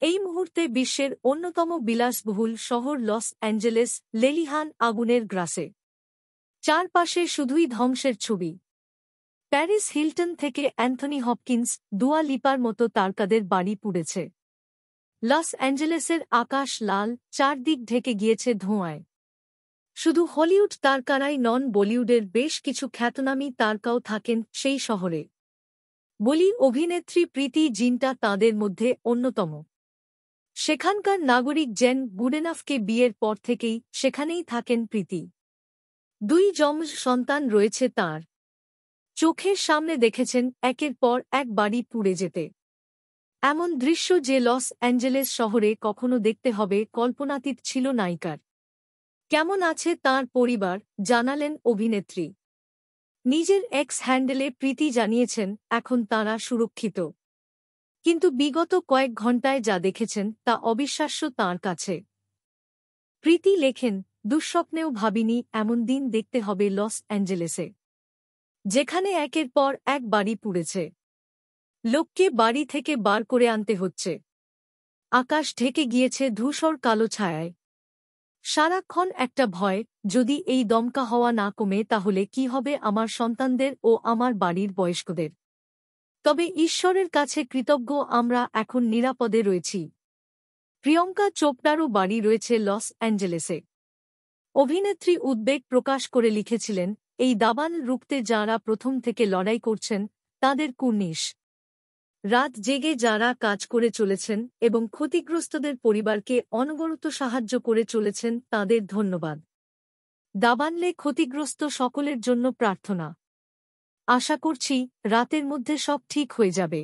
এই মুহূর্তে বিশ্বের অন্যতম বিলাসবহুল শহর লস অ্যাঞ্জেলেস লেলিহান আগুনের গ্রাসে। চারপাশে শুধুই ধ্বংসের ছবি। প্যারিস হিলটন থেকে অ্যান্থনি হপকিন্স, দুয়া লিপার মতো তারকাদের বাড়ি পুড়েছে। লস অ্যাঞ্জেলেসের আকাশ লাল, চারদিক ঢেকে গিয়েছে ধোঁয়ায়। শুধু হলিউড তারকারাই নন, বলিউডের বেশ কিছু খ্যাতনামী তারকাও থাকেন সেই শহরে। বলি অভিনেত্রী প্রীতি জিন্টা তাঁদের মধ্যে অন্যতম। সেখানকার নাগরিক জেন বুডেনাফকে বিয়ের পর থেকেই সেখানেই থাকেন প্রীতি। 2 যমজ সন্তান রয়েছে তাঁর। চোখের সামনে দেখেছেন একের পর এক বাড়ি পুড়ে যেতে। এমন দৃশ্য যে লস অ্যাঞ্জেলেস শহরে কখনো দেখতে হবে কল্পনাতীত ছিল নায়িকার। কেমন আছে তাঁর পরিবার, জানালেন অভিনেত্রী। নিজের এক্স হ্যান্ডেলে প্রীতি জানিয়েছেন এখন তাঁরা সুরক্ষিত। কিন্তু বিগত কয়েক ঘণ্টায় যা দেখেছেন তা অবিশ্বাস্য তাঁর কাছে। প্রীতি লেখেন, দুঃস্বপ্নেও ভাবিনি এমন দিন দেখতে হবে লস অ্যাঞ্জেলেসে, যেখানে একের পর এক বাড়ি পুড়েছে। লোককে বাড়ি থেকে বার করে আনতে হচ্ছে। আকাশ ঢেকে গিয়েছে ধূসর কালো ছায়ায়। সারাক্ষণ একটা ভয়, যদি এই দমকা হওয়া না কমে তাহলে কি হবে আমার সন্তানদের ও আমার বাড়ির বয়স্কদের। তবে ঈশ্বরের কাছে কৃতজ্ঞ আমরা এখন নিরাপদে রয়েছি। প্রিয়ঙ্কা চোপড়ারও বাড়ি রয়েছে লস অ্যাঞ্জেলেসে। অভিনেত্রী উদ্বেগ প্রকাশ করে লিখেছিলেন, এই দাবান রুখতে যাঁরা প্রথম থেকে লড়াই করছেন তাঁদের কুর্নিশ। রাত জেগে যাঁরা কাজ করে চলেছেন এবং ক্ষতিগ্রস্তদের পরিবারকে অনবরত সাহায্য করে চলেছেন তাঁদের ধন্যবাদ। দাবানলে ক্ষতিগ্রস্ত সকলের জন্য প্রার্থনা। আশা করছি রাতের মধ্যে সব ঠিক হয়ে যাবে।